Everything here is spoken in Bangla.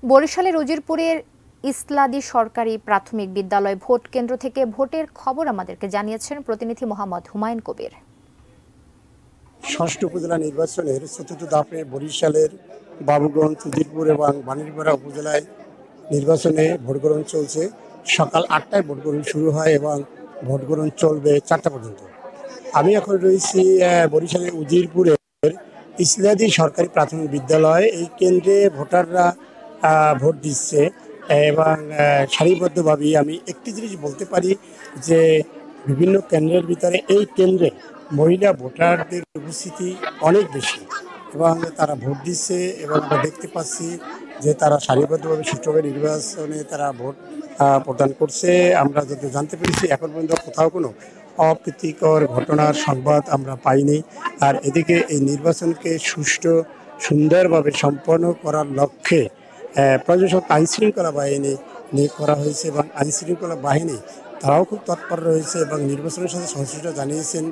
বরিশালের উজিরপুরের ইসলাদী সরকারি প্রাথমিক বিদ্যালয় ভোট কেন্দ্র থেকে ভোটের খবর আমাদেরকে জানিয়েছেন প্রতিনিধি মোহাম্মদ হুমায়ুন কবির। ষষ্ঠ উপজেলা নির্বাচনের চতুর্থ ধাপে বরিশালের বাবুগঞ্জ, উজিরপুর এবং বাণীরপাড়া উপজেলায় নির্বাচনে ভোট গ্রহণ চলছে। সকাল ৮টায় ভোট গ্রহণ শুরু হয় এবং ভোট গ্রহণ চলবে ৪টা পর্যন্ত। আমি এখন রয়েছি বরিশালের উজিরপুরের ইসলাদী সরকারি প্রাথমিক বিদ্যালয়। এই কেন্দ্রে ভোটাররা ভোট দিচ্ছে এবং সারিবদ্ধভাবেই আমি একটি জিনিস বলতে পারি যে বিভিন্ন কেন্দ্রের ভিতরে এই কেন্দ্রে মহিলা ভোটারদের উপস্থিতি অনেক বেশি এবং তারা ভোট দিচ্ছে এবং আমরা দেখতে পাচ্ছি যে তারা সারিবদ্ধভাবে সুষ্ঠুভাবে নির্বাচনে তারা ভোট প্রদান করছে। আমরা যত জানতে পেরেছি এখন পর্যন্ত কোথাও কোনো অপ্রীতিকর ঘটনার সংবাদ আমরা পাইনি। আর এদিকে এই নির্বাচনকে সুষ্ঠু সুন্দরভাবে সম্পন্ন করার লক্ষ্যে প্রশাসক আইনশৃঙ্খলা বাহিনী নিয়োগ করা হয়েছে এবং আইনশৃঙ্খলা বাহিনী তারাও খুব তৎপর রয়েছে এবং নির্বাচনের সাথে সংশ্লিষ্ট জানিয়েছেন